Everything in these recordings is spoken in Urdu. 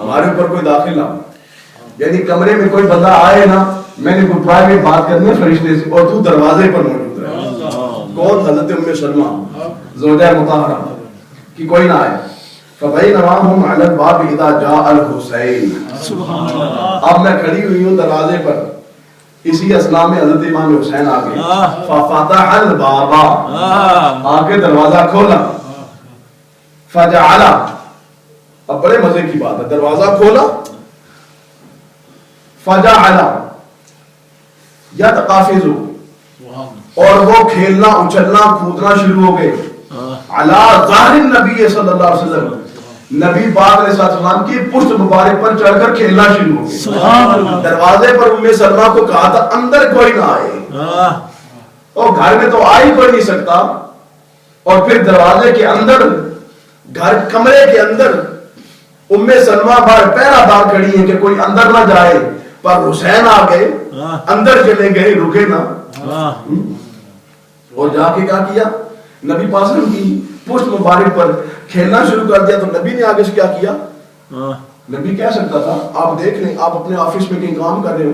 ہمارے اوپر کوئی داخل نہ ہو. یعنی کمرے میں کوئی بندہ آئے نا, میں نے کوئی پرائیویٹ بات کرنی ہے فرشتے سے, اور تو دروازے پر موجود رہے. کون؟ حضرت ام سلمہ زوجہ مطہرہ کہ کوئی نہ آئے. فبینما ہم علی الباب اذا جاء الحسین. اب میں کھڑی ہوئی ہوں دروازے پر, اسی اثناء میں حضرت امام حسین آ گئے. ففتح الباب, آ کے دروازہ کھولا. فجعل, اب بڑے مزے کی بات ہے, دروازہ کھولا. فجعل یتقافز, اور وہ کھیلنا اچھلنا کودنا شروع ہو گئے. علی ظہر النبی صلی اللہ علیہ وسلم, نبی پاک علیہ السلام کی پشت مبارک پر چڑھ کر کھیلنا شروع ہو گئے. دروازے پر ام سلمہ کو کہا تھا اندر کوئی نہ آئے, اور گھر میں تو آ ہی کوئی نہیں سکتا, اور پھر دروازے کے اندر گھر کمرے کے اندر ام سلمہ بار پہرا دار کھڑی ہے کہ کوئی اندر نہ جائے, پر حسین آ گئے, اندر چلے گئے, رکے نہ. اور جا کے کیا نبی پاک کی پشت مبارک پر کھیلنا شروع کر دیا. تو نبی نے آگے سے کیا کیا؟ نبی کہہ سکتا تھا آپ دیکھ لیں, آپ اپنے آفس میں کہیں کام کر رہے ہو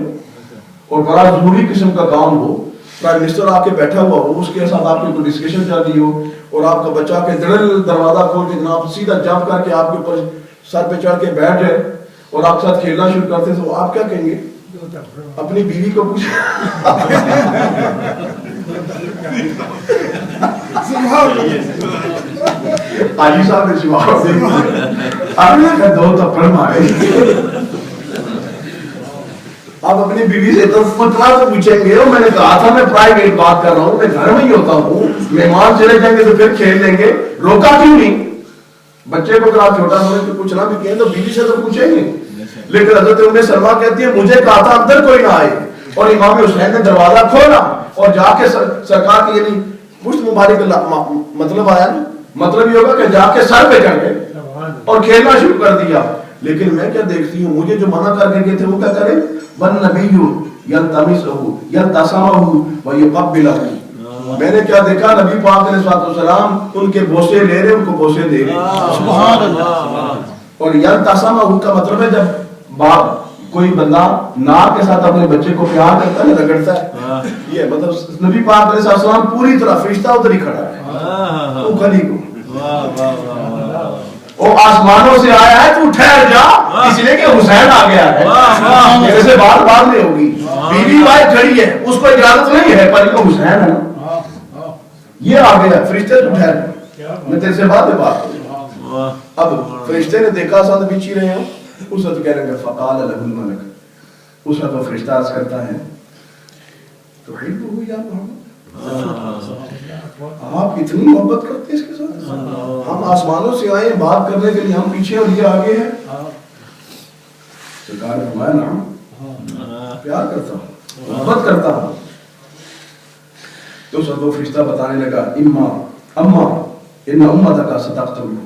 اور بڑا ضروری قسم کا کام ہو, پرائم منسٹر آپ کے بیٹھا ہوا ہو, اس کے ساتھ آپ کی کوئی ڈسکشن چل رہی ہو, اور آپ کا بچہ کے دروازہ کھول کے جناب سیدھا جمپ کر کے آپ کے اوپر سر پہ چڑھ کے بیٹھ جائے اور آپ کے ساتھ کھیلنا شروع کرتے, تو آپ کیا کہیں گے؟ اپنی بیوی کو پوچھ حاجی صاحب نے جواب دیا, دو تھپڑ مارے. آپ اپنی بیوی سے تو فتوا تو پوچھیں گے, میں نے کہا تھا میں پرائیویٹ بات کر رہا ہوں, میں گھر میں ہی ہوتا ہوں, مہمان چلے جائیں گے تو پھر کھیل لیں گے, روکا کیوں نہیں؟ بچے کو اگر آپ چھوٹا ہونے سے پوچھنا بھی کہیں تو بیوی سے تو پوچھیں گے. لیکن حضرت ام سلمہ کہتی ہے مجھے کہا تھا اندر کوئی نہ آئے, اور امام حسین نے دروازہ کھولا اور جا کے سرکار کی یعنی پشت مبارک, مطلب آیا نا, مطلب یہ ہوگا کہ جا کے سر پہ چڑھ گئے اور کھیلنا شروع کر دیا. لیکن میں کیا دیکھتی ہوں, مجھے جو منع کر کے گئے تھے وہ کیا کریں؟ والنبی یلتمسہ یلتسمہ ویقبلہ. میں نے کیا دیکھا؟ نبی پاک علیہ السلام ان کے بوسے لے رہے, ان کو بوسے دے رہے. سبحان اللہ. اور یلتسمہ کا مطلب ہے جب باپ کوئی بندہ ناک کے ساتھ اپنے بچے کو پیار کرتا ہے, رگڑتا ہے, یہ مطلب نبی پاک علیہ السلام پوری طرح فرشتہ ادھر ہی کھڑا ہے. تو خلی کو وہ آسمانوں سے آیا ہے, تو ٹھہر جا, اس لیے کہ حسین آ گیا ہے, میرے سے بات بعد میں ہوگی. بیوی بھائی کھڑی ہے, اس کو اجازت نہیں ہے, پر یہ حسین ہے نا, یہ آ گیا. فرشتے تو ٹھہر, میں تیرے سے بعد میں بات کروں. اب فرشتے نے دیکھا ساتھ بیچی رہے ہیں, اس وقت کہہ رہے ہیں فقال له الملک, اس وقت وہ فرشتہ عرض کرتا ہے تحبه یا محمد, آپ اتنی محبت کرتے ہیں اس کے ساتھ, ہم آسمانوں سے آئے بات کرنے کے لیے, ہم پیچھے اور یہ آگے ہیں. سرکار نے فرمایا نعم, پیار کرتا ہوں, محبت کرتا ہوں. تو اس وقت وہ فرشتہ بتانے لگا اما ان امتک ستقتلہ,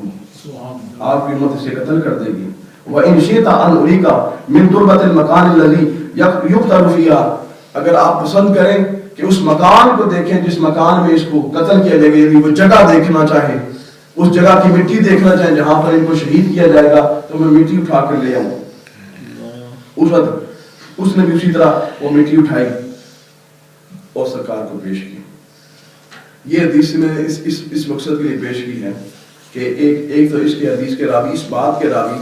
آپ کی امت اسے قتل کر دے گی. وَإِنْ شِئْتَ أَنْ أُرِيكَ مِنْ تُرْبَةِ الْمَكَانِ الَّذِي يُقْتَلُ فِيهَا, اگر آپ پسند کریں کہ اس مکان کو دیکھیں جس مکان میں اس کو قتل کیا جائے گا, وہ جگہ دیکھنا چاہیں, اس جگہ کی مٹی دیکھنا چاہیں جہاں پر ان کو شہید کیا جائے گا, تو میں مٹی اٹھا کر لے آؤں. اس وقت اس نے بھی اسی طرح وہ مٹی اٹھائی اور سرکار کو پیش کی. یہ حدیث میں اس مقصد کے لیے پیش کی ہے کہ ایک تو اس کے حدیث کے راوی, اس بات کے راوی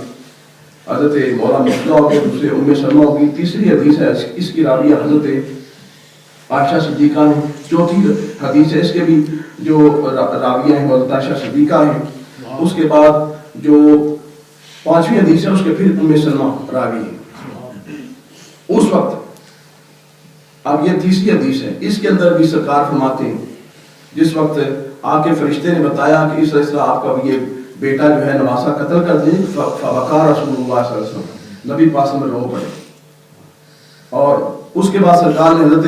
حضرت مولا مصطفیٰ ہو گئے, دوسرے ام سلمہ ہو گئی, تیسری حدیث ہے اس کی راوی حضرت عائشہ صدیقہ ہیں, چوتھی حدیث ہے اس کے بھی جو راویہ ہیں حضرت عائشہ صدیقہ ہیں, اس کے بعد جو پانچویں حدیث ہے اس کے پھر ام سلمہ راوی ہیں. اس وقت اب یہ تیسری حدیث ہے, اس کے اندر بھی سرکار فرماتے ہیں جس وقت آ کے فرشتے نے بتایا کہ اس طرح آپ کا یہ بیٹا جو ہے نواسا قتل کر دیں, فبکا رسول اللہ صلی اللہ علیہ وسلم, نبی پاک میں رو پڑے. اور اس کے بعد سرکار نے حضرت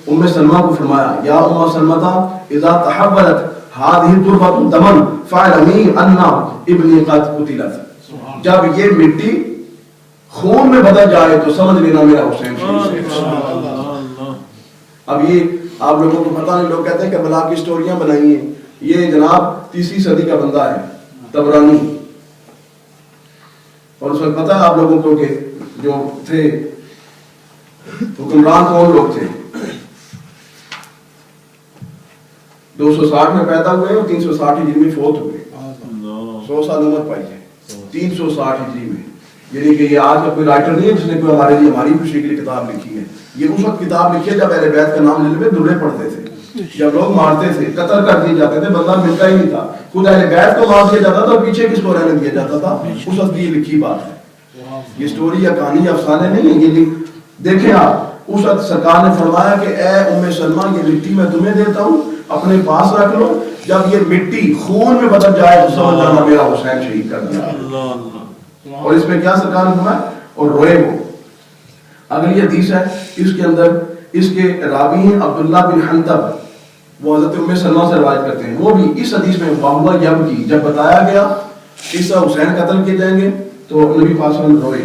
ام سلمہ کو فرمایا یا ام سلمہ اذا تحولت هذه تربة دما فاعلمي ان ابني قد قتلت, جب یہ مٹی خون میں بدل جائے تو سمجھ لینا میرا حسین شہید ہے. اب یہ آپ لوگوں کو پتہ نہیں, لوگ کہتے ہیں کہ بلا کی سٹوریاں بنائی ہیں, یہ جناب تیسری صدی کا بندہ ہے طبرانی. اور اس وقت پتہ ہے آپ لوگوں کو کہ جو تھے حکمران کون لوگ تھے؟ 260 میں پیدا ہوئے اور 360 ہجری میں فوت ہوئے. 100 سال عمر پائی ہے 360 ہجری میں. یعنی کہ یہ آج کا کوئی رائٹر نہیں ہے جس نے کوئی ہمارے لیے ہماری خوشی کے لیے کتاب لکھی ہے. یہ اس وقت کتاب لکھی ہے جب اہل بیت کا نام لینے میں درے پڑتے تھے, جب لوگ مارتے تھے, قتل کر دیے جاتے تھے, بندہ ملتا ہی نہیں تھا. خود اہل بیت کو مار دیا جاتا تھا اور پیچھے کس کو رہنے دیا جاتا تھا. اس وقت یہ لکھی بات ہے. یہ سٹوری یا کہانی یا افسانے نہیں ہے. یہ دیکھیں آپ, اس وقت سرکار نے فرمایا کہ اے ام سلمہ یہ مٹی میں تمہیں دیتا ہوں, اپنے پاس رکھ لو, جب یہ مٹی خون میں بدل جائے تو سمجھ جانا میرا حسین شہید کر دیا. اور اس میں کیا سرکار نے فرمایا, اور روئے وہ. اگلی حدیث ہے, اس کے اندر اس کے راوی ہیں عبداللہ بن حنطب, وہ حضرت ام سلمہ سے روایت کرتے ہیں. وہ بھی اس حدیث میں وہو یبکی, جب بتایا گیا عیسیٰ حسین قتل کیے جائیں گے تو نبی پاک صلی اللہ علیہ وسلم روئے.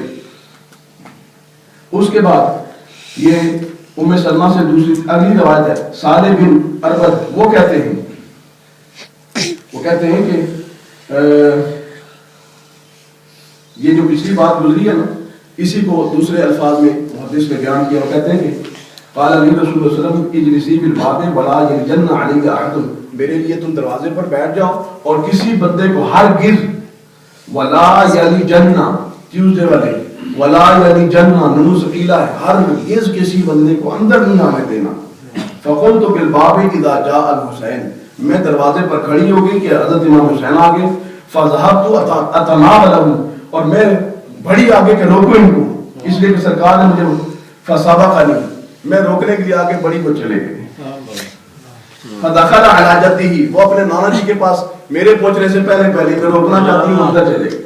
اس کے بعد یہ ام سلمہ سے دوسری اگلی روایت ہے صالح بن اربد, وہ کہتے ہیں کہ یہ جو پچھلی بات گزری ہے نا, اسی کو دوسرے الفاظ میں محدث نے بیان کیا. وہ کہتے ہیں کہ قال علی رسول اللہ صلی اللہ علیہ وسلم اجلسی بالباب ولا یلجن علیک احد, میرے لیے تم دروازے پر بیٹھ جاؤ اور کسی بندے کو ہرگز, ولا یلجن ٹیوزڈے والے, ولا یلجن نون ثقیلہ ہے, ہرگز کسی بندے کو اندر نہیں آنے دینا. فقلت بالباب اذا جاء الحسین, میں دروازے پر کھڑی ہو گئی کہ حضرت امام حسین آ گئے. فذهبت اتناب له, اور میں بڑی آگے کے روکو ان کو, اس لیے کہ سرکار نے مجھے فسبقنی, میں روکنے کے لیے آگے بڑی کو چلے گئے. فدخل علی جدہ, وہ اپنے نانا جی کے پاس میرے پہنچنے سے پہلے میں روکنا چاہتی ہوں, اندر چلے گئے.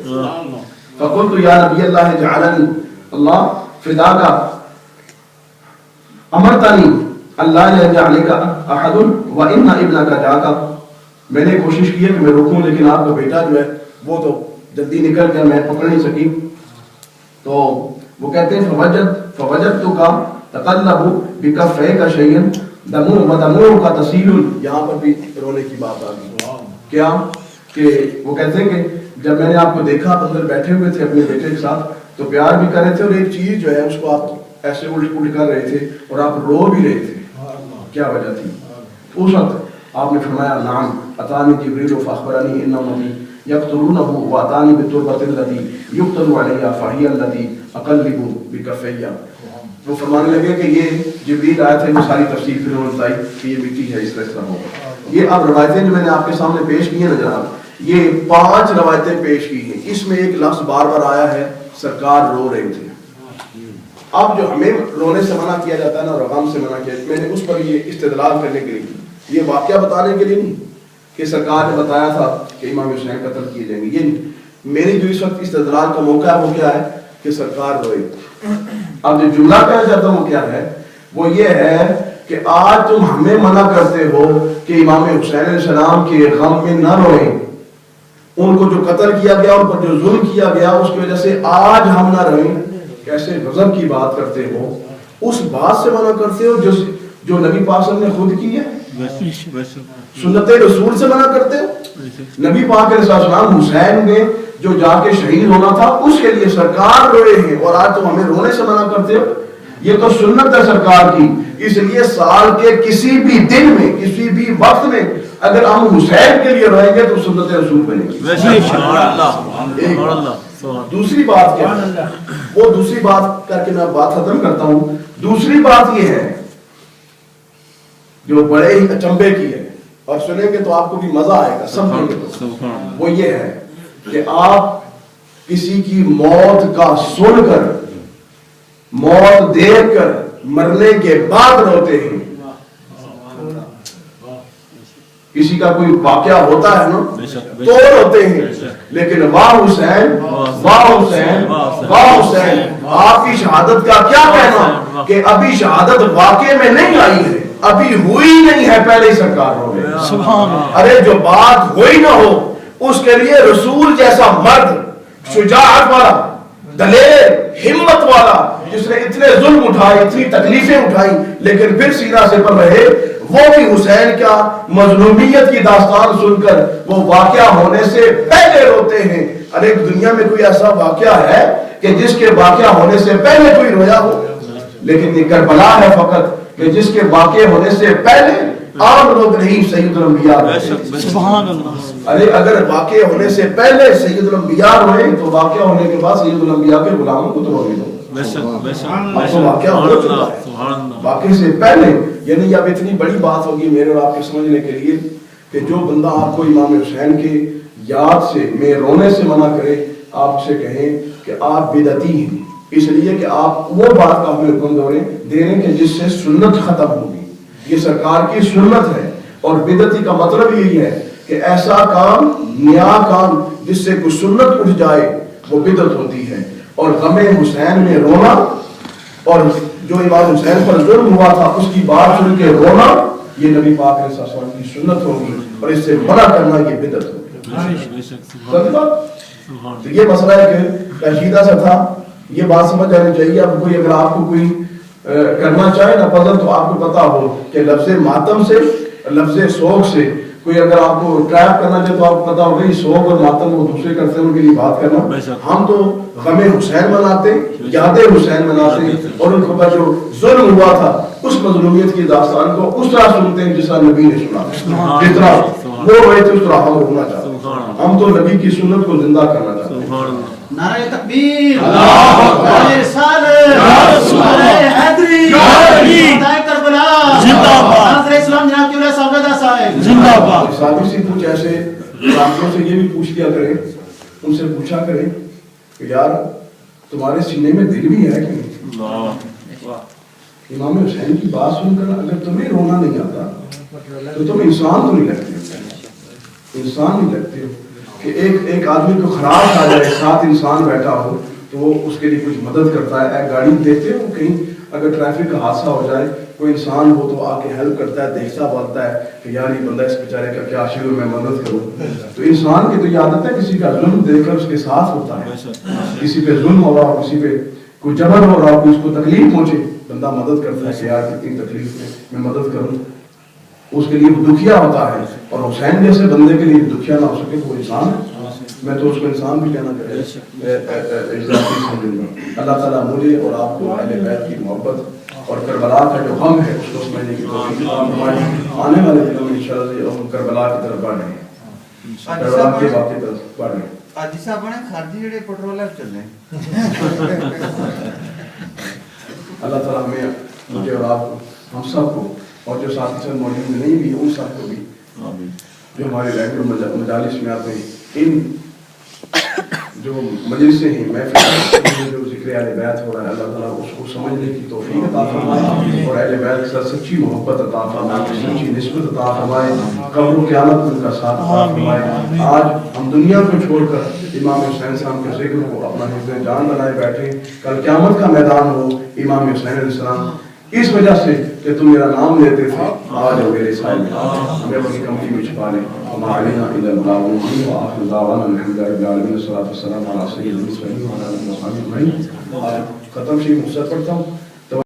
فقلت یا نبی اللہ جعلنی اللہ فداک امرتنی اللہ یجعلک احد وان ابنک جاک, میں نے کوشش کی ہے کہ میں روکوں لیکن آپ کا بیٹا جو ہے وہ تو جلدی نکل کر میں پکڑ نہیں سکی. تو وہ کہتے ہیں فوجدتک تقلب بکفیک شیئا دموع ودموع کا تسیل, یہاں پر بھی رونے کی بات آ گئی. کیا کہ وہ کہتے ہیں کہ جب میں نے آپ کو دیکھا آپ اندر بیٹھے ہوئے تھے اپنے بیٹے کے ساتھ تو پیار بھی کر رہے تھے, اور ایک چیز جو ہے اس کو آپ ایسے الٹ کر رہے تھے اور آپ رو بھی رہے تھے. کیا وجہ تھی؟ اس وقت آپ نے فرمایا نعم اتانی جبریل فاخبرنی ان امتی یقتلونہ واتانی بالتربۃ التي یقتل علیہا فہی التي اقلب بکفیہ. وہ فرمانے لگے کہ یہ جبریل آئے تھے, وہ ساری تفسیر پھر انہوں نے بتائی کہ یہ مٹی ہے, اس طرح ہوگا. یہ اب روایتیں جو میں نے آپ کے سامنے پیش کی ہیں نا جناب, یہ 5 روایتیں پیش کی ہیں. اس میں ایک لفظ بار بار آیا ہے سرکار رو رہے تھے. اب جو ہمیں رونے سے منع کیا جاتا ہے نا, غم سے منع کیا, میں نے اس پر یہ استدلال کرنے کے لیے, یہ واقعہ بتانے کے لیے نہیں کہ سرکار نے بتایا تھا کہ امام حسین قتل کیے جائیں گے, یہ نہیں. میری جو اس وقت استدلال کا موقع ہے وہ کیا ہے کہ سرکار روئے. اب جو جملہ کہا جاتا ہے وہ کیا ہے, وہ یہ ہے کہ آج تم ہمیں منع کرتے ہو کہ امام حسین علیہ السلام کے غم میں نہ روئیں, ان کو جو قتل کیا گیا, ان پر جو ظلم کیا گیا, اس کی وجہ سے آج ہم نہ روئیں. کیسے غضب کی بات کرتے ہو, اس بات سے منع کرتے ہو جو نبی پاک صلی اللہ علیہ وسلم نے خود کی ہے. سنت رسول سے منع کرتے ہو. نبی پاک علیہ السلام حسین نے جو جا کے شہید ہونا تھا اس کے لیے سرکار روئے ہیں, اور آج تم ہمیں رونے سے منع کرتے ہو. یہ تو سنت ہے سرکار کی, اس لیے سال کے کسی بھی دن میں کسی بھی وقت میں اگر ہم حسین کے لیے روئیں گے تو سنت رسول بنے گی. دوسری بات کیا ہے, وہ دوسری بات کر کے میں بات ختم کرتا ہوں. دوسری بات یہ ہے جو بڑے ہی اچنبے کی ہے, اور سنیں گے تو آپ کو بھی مزہ آئے گا, سمجھیں گے تو. وہ یہ ہے کہ آپ کسی کی موت کا سن کر, موت دیکھ کر, مرنے کے بعد روتے ہیں. کسی کا کوئی واقعہ ہوتا ہے نا تو روتے ہیں, لیکن واہ حسین واہ حسین واہ حسین, آپ کی شہادت کا کیا کہنا کہ ابھی شہادت واقع میں نہیں آئی ہے, ابھی ہوئی نہیں ہے, پہلے ہی سرکار ہو گئے. ارے جو بات ہوئی نہ ہو اس کے لیے رسول جیسا مرد, شجاعت والا, دلیر, ہمت والا, جس نے اتنے ظلم اٹھائے, اتنی تکلیفیں اٹھائی, لیکن پھر سیدھا سے پر رہے, وہ بھی حسین کا مظلومیت کی داستان سن کر وہ واقعہ ہونے سے پہلے روتے ہیں ارے دنیا میں کوئی ایسا واقعہ ہے کہ جس کے واقعہ ہونے سے پہلے کوئی رویا ہو؟ لیکن یہ کربلا ہے فقط کہ جس کے واقع ہونے سے پہلے عام لوگ نہیں سید الانبیاء. سبحان اللہ. ارے اگر واقع ہونے سے پہلے سید الانبیاء ہوئے تو واقع ہونے کے بعد سید الانبیاء کے غلاموں کو تو ہوگی دو. واقعہ ہو چکا ہے واقع سے پہلے. یعنی اب اتنی بڑی بات ہوگی میرے اور آپ کے سمجھنے کے لیے کہ جو بندہ آپ کو امام حسین کے یاد سے میں رونے سے منع کرے، آپ سے کہیں کہ آپ بدعتی ہیں، اس لیے کہ آپ وہ بات کا ہمیں حکم دے رہے ہیں کہ جس سے سنت ختم ہوگی. یہ سرکار کی سنت ہے. اور بدعتی کا مطلب یہی ہے کہ ایسا کام، نیا کام جس سے کوئی سنت اٹھ جائے وہ بدعت ہوتی ہے. اور غم حسین میں رونا اور جو امام حسین پر ظلم ہوا تھا اس کی بات سن کے رونا، یہ نبی پاک علیہ السلام کی سنت ہوگی اور اس سے منع کرنا یہ بدعت ہوگی. تو یہ مسئلہ ہے کہ پیچیدہ سا تھا، یہ بات سمجھ آنی چاہیے. اب کوئی اگر آپ کو کوئی کرنا چاہے نا پسند تو آپ کو پتا ہو کہ لفظ ماتم سے، لفظ سوگ سے کوئی اگر آپ کو ٹریپ کرنا چاہے تو آپ کو پتا ہوگا یہ سوگ اور ماتم وہ دوسرے کرتے ہیں، ان کے لیے بات کرنا. ہم تو غم حسین مناتے، یاد حسین مناتے اور ان کو جو ظلم ہوا تھا اس مظلومیت کی داستان کو اس طرح سنتے ہیں جس طرح نبی نے سنا. جس طرح وہ ہوئے تھے اس طرح ہم ہونا چاہتے ہیں. ہم تو نبی کی سنت کو زندہ کرنا چاہتے ہیں. نعرہ تکبیر، نعرہ رسالت، نعرہ حیدری، نعرہ کربلا، زندہ باد. ناصر اسلام جناب قبلہ صاحب صاحب زندہ باد. ساتھی سے کچھ ایسے ساتھیوں سے یہ بھی پوچھ لیا کریں، ان سے پوچھا کریں کہ یار تمہارے سینے میں دل بھی ہے کہ نہیں؟ امام حسین کی بات سن کر اگر تمہیں رونا نہیں آتا تو تم انسان تو نہیں لگتے. انسان نہیں لگتے کہ ایک آدمی کو خراش آ جائے، ساتھ انسان بیٹھا ہو تو وہ اس کے لیے کچھ مدد کرتا ہے. ایک گاڑی دیتے ہو کہیں اگر ٹریفک کا حادثہ ہو جائے کوئی انسان ہو تو آ کے ہیلپ کرتا ہے، دیکھتا بولتا ہے کہ یار یہ بندہ اس بیچارے کا کیا حشر میں مدد کروں. تو انسان کی تو یہ عادت ہے کسی کا ظلم دیکھ کر اس کے ساتھ ہوتا ہے. کسی پہ ظلم ہو رہا ہو، کسی پہ کوئی جبر ہو رہا ہو، اس کو تکلیف پہنچے، بندہ مدد کرتا ہے کہ یار کتنی تکلیف میں مدد کروں. اس کے لیے دکھیا ہوتا ہے. اور حسین جیسے بندے کے لیے دکھیا نہ ہو سکے وہ انسان ہے. میں تو اس کو انسان بھی کہنا چاہتا ہوں. اللہ تعالیٰ مجھے اور آپ کو اہل بیت کی محبت اور کربلا کا جو غم ہے اس کو سمجھنے کی توفیق ہماری آنے والے دنوں میں انشاءاللہ ہم کربلا کی طرف بڑھ رہے ہیں، کربلا کے واقعے کی طرف بڑھ رہے ہیں. حاجی صاحب نے خارجی جڑے پیٹرول چلے اللہ تعالیٰ ہمیں، مجھے اور آپ کو، ہم سب کو، اور جو ساتھی سب موجود نہیں بھی ان سب کو بھی جو ہمارے ریگولر مجالس میں آتے ہیں، ان جو مجلسیں ہیں، محفل جو ذکر اہل بیت ہو رہا ہے، اللہ تعالیٰ اس کو سمجھنے کی توفیق عطا فرمائے اور اہل بیت کے ساتھ سچی محبت عطا فرمائے، سچی نسبت عطا فرمائے، قبر و قیامت ان کا ساتھ عطا فرمائے. آج ہم دنیا کو چھوڑ کر امام حسین صاحب کے ذکر کو اپنا حفظ جان بنائے بیٹھے، کل قیامت کا میدان ہو امام حسین علیہ السلام اس وجہ سے کہ تم میرا نام لیتے تھے، آج ہو میرے سائے میں ہمیں اپنی کمٹی میں چھپا لیں. وما علینا الا البلاغ المبین وآخر دعوانا الحمد للہ رب العالمین والصلاۃ والسلام علی سیدنا محمد وعلی آلہ وصحبہ اجمعین. ختم شریف مختصر پڑھتا ہوں.